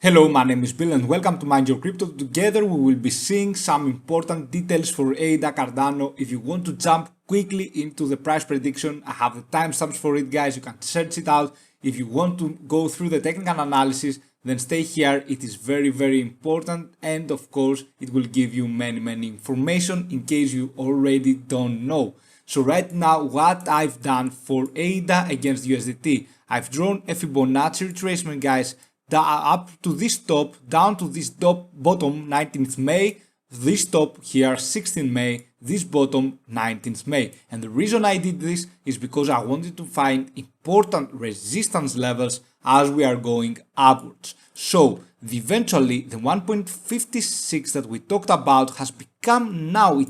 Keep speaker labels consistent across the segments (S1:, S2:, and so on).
S1: Hello, my name is Bill and welcome to Mind Your Crypto. Together we will be seeing some important details for ADA Cardano. If you want to jump quickly into the price prediction, I have the timestamps for it, guys. You can search it out. If you want to go through the technical analysis, then stay here. It is very important, and of course it will give you many information in case you already don't know. So right now, what I've done for ADA against USDT, I've drawn a Fibonacci retracement, guys. Up to this top, down to this bottom 19th May, this top here 16th May, this bottom 19th May. And the reason I did this is because I wanted to find important resistance levels as we are going upwards. So eventually the 1.56 that we talked about has become now, it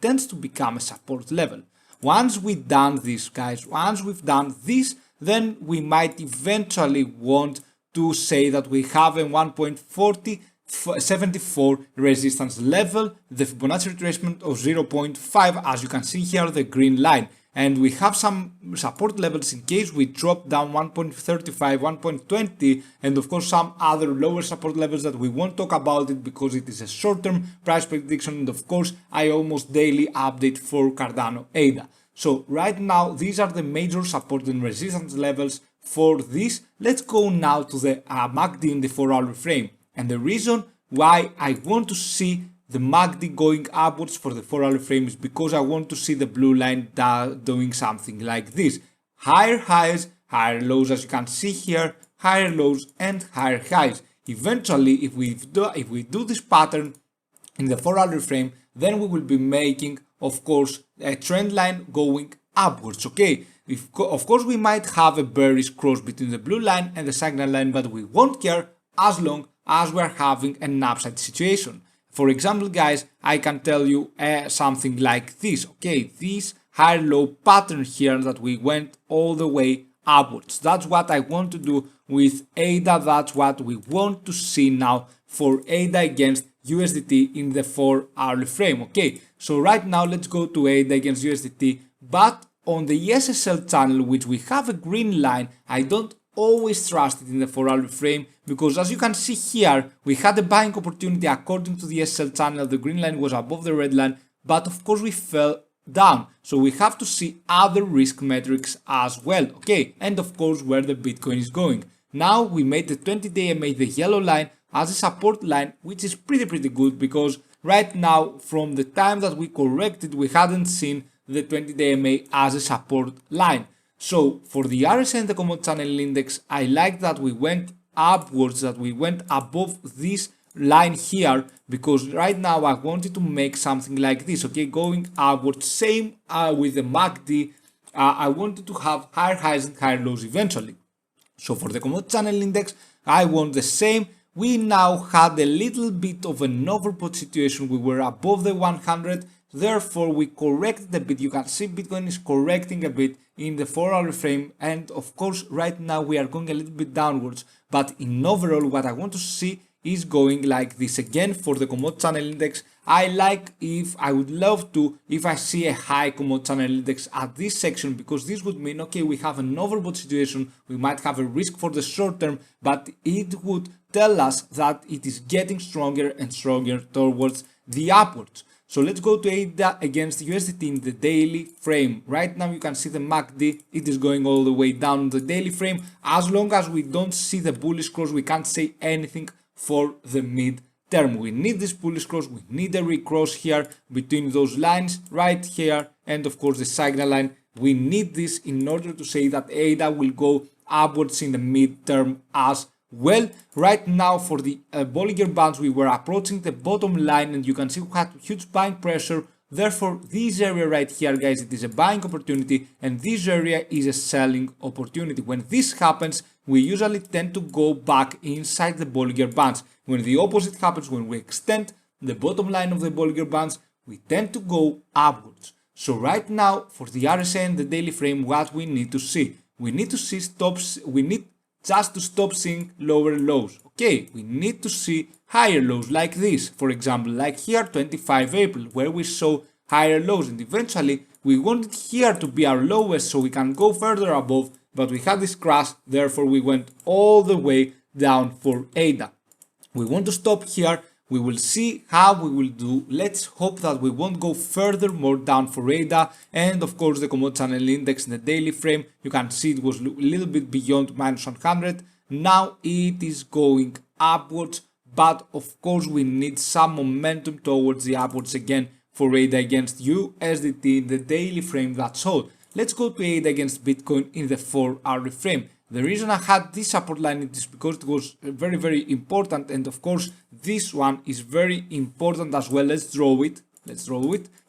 S1: tends to become a support level. Once we've done this, guys, once we've done this, then we might eventually want to say that we have a 1.4074 resistance level, the Fibonacci retracement of 0.5, as you can see here, the green line. And we have some support levels in case we drop down 1.35, 1.20, and of course some other lower support levels that we won't talk about it because it is a short-term price prediction, and of course I almost daily update for Cardano ADA. So right now these are the major support and resistance levels for this. Let's go now to the MACD in the 4-hour frame, and the reason why I want to see the MACD going upwards for the 4-hour frame is because I want to see the blue line doing something like this: higher highs, higher lows, as you can see here, higher lows and higher highs. Eventually, if we do this pattern in the 4-hour frame, then we will be making, of course, a trend line going upwards. Okay, of course we might have a bearish cross between the blue line and the signal line, but we won't care as long as we're having an upside situation. For example, guys, I can tell you something like this. Okay, this high low pattern here that we went all the way upwards. That's what I want to do with ADA. That's what we want to see now for ADA against USDT in the 4-hour frame. Okay, so right now let's go to ADA against USDT, but on the SSL channel, which we have a green line, I don't always trust it in the 4-hour frame, because as you can see here, we had a buying opportunity according to the SSL channel. The green line was above the red line, but of course we fell down. So we have to see other risk metrics as well. Okay, and of course where the Bitcoin is going. Now we made the 20-day EMA, the yellow line, as a support line, which is pretty good, because right now from the time that we corrected, we hadn't seen the 20-day EMA as a support line. So for the RSI and the commodity channel index, I like that we went upwards, that we went above this line here, because right now I wanted to make something like this. Okay, going upwards. Same with the MACD. I wanted to have higher highs and higher lows eventually. So for the commodity channel index, I want the same. We now had a little bit of an overbought situation. We were above the 100. Therefore, we corrected a bit. You can see Bitcoin is correcting a bit in the 4-hour frame, and of course right now we are going a little bit downwards, but in overall what I want to see is going like this. Again, for the commodity channel index, I would love to if I see a high commodity channel index at this section, because this would mean, okay, we have an overbought situation, we might have a risk for the short term, but it would tell us that it is getting stronger and stronger towards the upwards. So let's go to ADA against USDT in the daily frame. Right now you can see the MACD, it is going all the way down the daily frame. As long as we don't see the bullish cross, we can't say anything for the mid term. We need this bullish cross, we need a recross here between those lines right here, and of course the signal line. We need this in order to say that ADA will go upwards in the mid term as well. Right now for the Bollinger Bands, we were approaching the bottom line, and you can see we had huge buying pressure. Therefore this area right here, guys, it is a buying opportunity, and this area is a selling opportunity. When this happens, we usually tend to go back inside the Bollinger Bands. When the opposite happens, when we extend the bottom line of the Bollinger Bands, we tend to go upwards. So right now for the RSI and the daily frame, what we need to see, we need to see stops. We need just to stop seeing lower lows. Okay, we need to see higher lows like this, for example, like here 25 April, where we saw higher lows, and eventually we wanted here to be our lowest so we can go further above, but we had this crash, therefore we went all the way down for ADA. We want to stop here. We will see how we will do. Let's hope that we won't go further more down for ADA. And of course the commodity channel index in the daily frame, you can see it was a little bit beyond minus 100. Now it is going upwards, but of course we need some momentum towards the upwards again for ADA against USDT in the daily frame. That's all. Let's go to ADA against Bitcoin in the 4-hour frame. The reason I had this support line is because it was very important, and of course this one is very important as well. Let's draw it.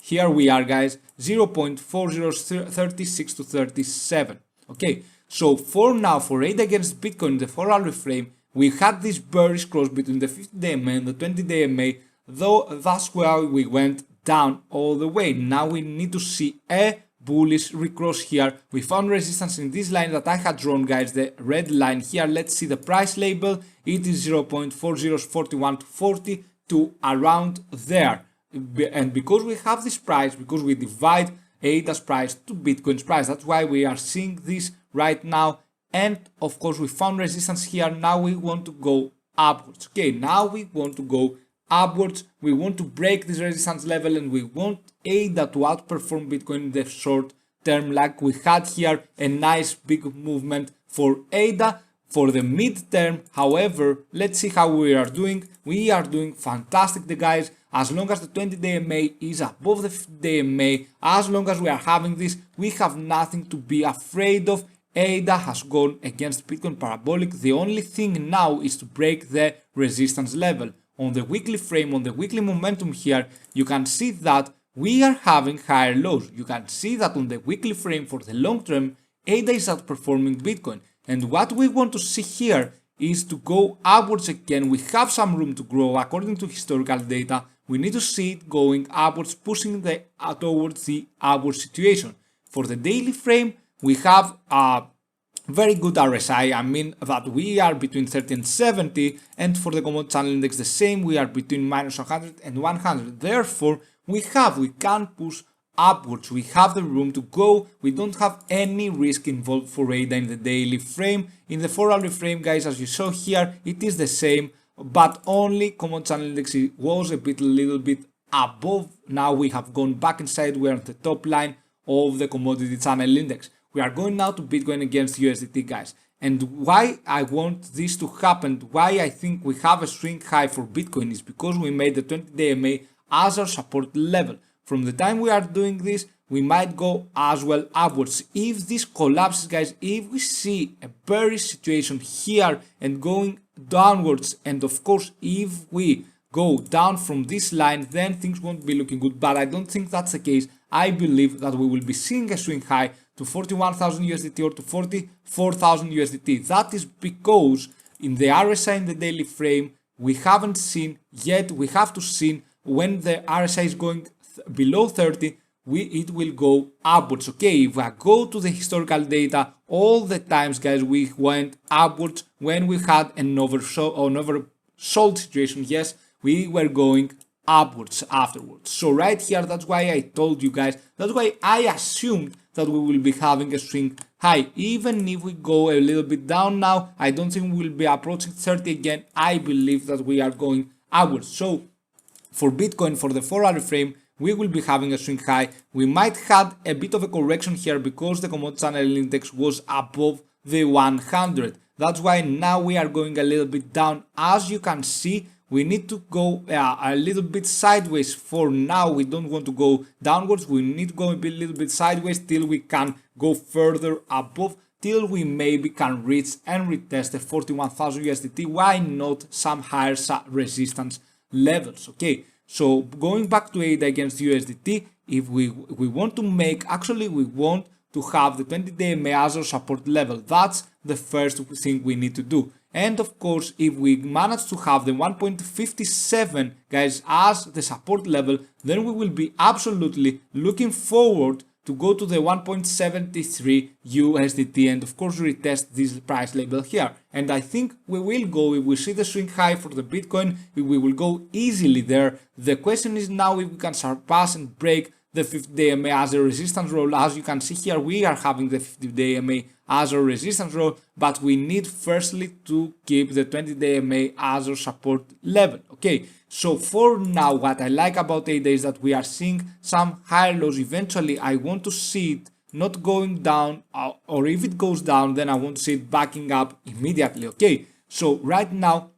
S1: Here we are, guys, 0.4036 to 37. Okay, so for now, for ADA against Bitcoin in the 4-hour frame, we had this bearish cross between the 50-day MA and the 20-day MA, though that's where we went down all the way. Now we need to see a bullish recross here. We found resistance in this line that I had drawn, guys, the red line here. Let's see the price label. It is 0.4041 to 42, around there. And because we have this price, because we divide ADA's price to Bitcoin's price, that's why we are seeing this right now. And of course we found resistance here. Now we want to go upwards. Okay, now we want to go upwards. We want to break this resistance level, and we want ADA to outperform Bitcoin in the short term, like we had here a nice big movement for ADA. For the mid term, however, let's see how we are doing. We are doing fantastic, the guys. As long as the 20-day MA is above the 50-day MA, as long as we are having this, we have nothing to be afraid of. ADA has gone against Bitcoin parabolic. The only thing now is to break the resistance level. On the weekly frame, on the weekly momentum here, you can see that we are having higher lows. You can see that on the weekly frame for the long term, ADA is outperforming Bitcoin. And what we want to see here is to go upwards again. We have some room to grow according to historical data. We need to see it going upwards, pushing towards the upward situation. For the daily frame, we have a very good RSI. I mean that we are between 30 and 70, and for the commodity channel index the same, we are between minus 100 and 100. Therefore, we can push upwards. We have the room to go. We don't have any risk involved for ADA in the daily frame. In the 4-hour frame, guys, as you saw here, it is the same, but only commodity channel index was a little bit above. Now we have gone back inside. We are on the top line of the commodity channel index. We are going now to Bitcoin against USDT, guys. And why I want this to happen, why I think we have a swing high for Bitcoin, is because we made the 20-day MA as our support level. From the time we are doing this, we might go as well upwards. If this collapses, guys, if we see a bearish situation here and going downwards, and of course if we go down from this line, then things won't be looking good. But I don't think that's the case. I believe that we will be seeing a swing high to 41,000 USDT or to 44,000 USDT. That is because in the RSI in the daily frame, we haven't seen yet. We have to see when the RSI is going below 30, it will go upwards. Okay, if I go to the historical data, all the times, guys, we went upwards when we had an oversold situation. Yes, we were going upwards afterwards. So right here, that's why I told you guys, that's why I assumed that we will be having a swing high. Even if we go a little bit down now, I don't think we will be approaching 30 again. I believe that we are going upwards. So for Bitcoin, for the 4-hour frame, we will be having a swing high. We might have a bit of a correction here because the commodity channel index was above the 100. That's why now we are going a little bit down. As you can see, we need to go a little bit sideways. For now, we don't want to go downwards. We need to go a little bit sideways till we can go further above, till we maybe can reach and retest the 41,000 USDT. Why not some higher resistance levels? Okay, so going back to ADA against USDT, if we want to make, actually we want to have the 20-day MA as our support level. That's the first thing we need to do. And of course, if we manage to have the 1.57, guys, as the support level, then we will be absolutely looking forward to go to the 1.73 USDT and of course retest this price label here. And I think we will go, if we see the swing high for the Bitcoin, we will go easily there. The question is now if we can surpass and break the the 50-day EMA as a resistance role. As you can see here, we are having the 50-day EMA as a resistance role, but we need firstly to keep the 20-day EMA as our support level. Okay, so for now, what I like about ADA is that we are seeing some higher lows. Eventually, I want to see it not going down, or if it goes down, then I want to see it backing up immediately. Okay, so right now,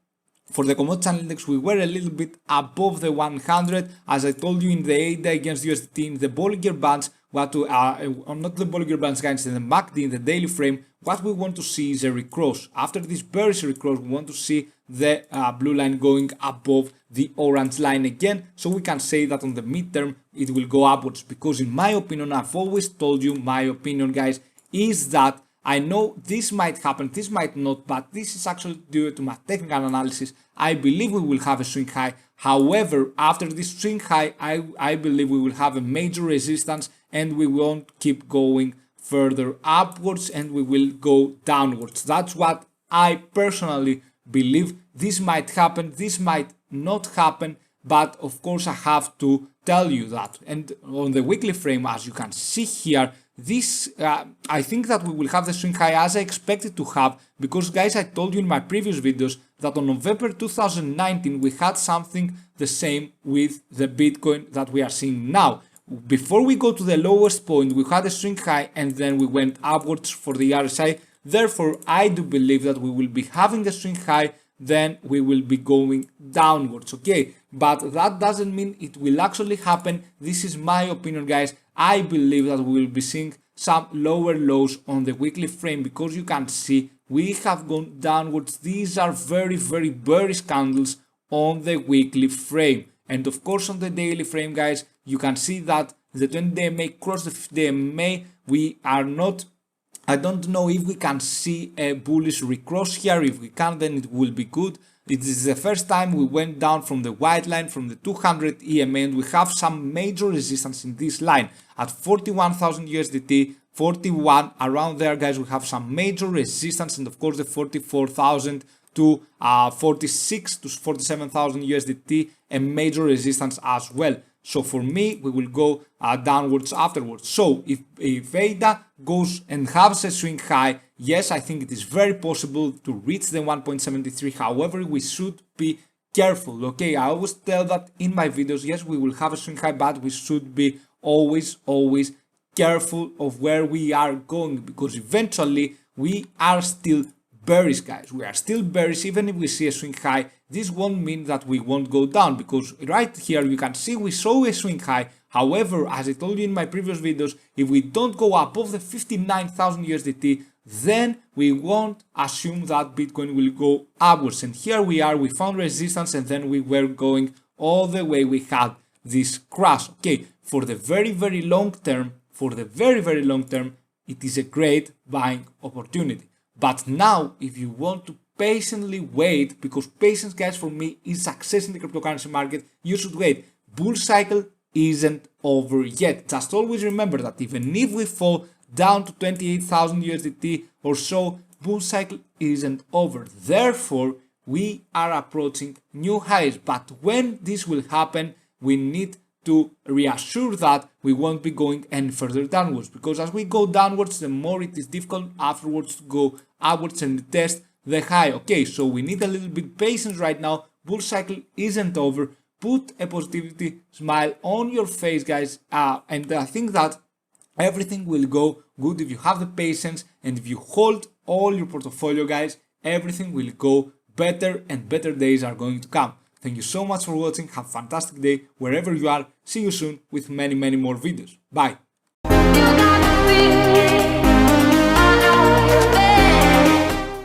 S1: for the commodity channel index, we were a little bit above the 100. As I told you in the ADA against USDT, in the Bollinger bands, not the Bollinger bands, guys, in the MACD, in the daily frame, what we want to see is a recross. After this bearish recross, we want to see the blue line going above the orange line again, so we can say that on the midterm it will go upwards. Because in my opinion, I've always told you my opinion, guys, is that I know this might happen, this might not, but this is actually due to my technical analysis. I believe we will have a swing high. However, after this swing high, I believe we will have a major resistance and we won't keep going further upwards and we will go downwards. That's what I personally believe. This might happen, this might not happen, but of course I have to tell you that. And on the weekly frame, as you can see here, this I think that we will have the swing high as I expected to have, because guys, I told you in my previous videos that on November 2019 we had something the same with the Bitcoin that we are seeing now. Before we go to the lowest point, we had a swing high and then we went upwards for the RSI. Therefore, I do believe that we will be having a swing high, then we will be going downwards, okay? But that doesn't mean it will actually happen. This is my opinion, guys. I believe that we will be seeing some lower lows on the weekly frame, because you can see we have gone downwards. These are very, very bearish candles on the weekly frame. And of course, on the daily frame, guys, you can see that the 20-day MA crossed the 50-day MA. We are not, I don't know if we can see a bullish recross here. If we can, then it will be good. It is the first time we went down from the white line, from the 200 EMA, and we have some major resistance in this line at 41,000 USDT, 41 around there, guys. We have some major resistance, and of course the 44,000 to 46 to 47,000 USDT, a major resistance as well. So for me, we will go downwards afterwards. So if ADA goes and has a swing high, yes, I think it is very possible to reach the 1.73. However, we should be careful, okay? I always tell that in my videos. Yes, we will have a swing high, but we should be always careful of where we are going, because eventually we are still bearish, guys. We are still bearish. Even if we see a swing high, this won't mean that we won't go down, because right here you can see we saw a swing high. However, as I told you in my previous videos, if we don't go above the 59,000 USDT, then we won't assume that Bitcoin will go upwards. And here we are, we found resistance, and then we were going all the way. We had this crash. Okay, for the very long term, it is a great buying opportunity. But now, if you want to patiently wait, because patience, guys, for me is success in the cryptocurrency market, you should wait. Bull cycle isn't over yet. Just always remember that even if we fall down to 28,000 USDT or so, bull cycle isn't over. Therefore, we are approaching new highs. But when this will happen, we need to reassure that we won't be going any further downwards, because as we go downwards, the more it is difficult afterwards to go upwards and test the high. Okay, so we need a little bit patience right now. Bull cycle isn't over. Put a positivity smile on your face, guys, and I think that everything will go good if you have the patience, and if you hold all your portfolio, guys, everything will go better, and better days are going to come. Thank you so much for watching. Have a fantastic day wherever you are. See you soon with many more videos. Bye.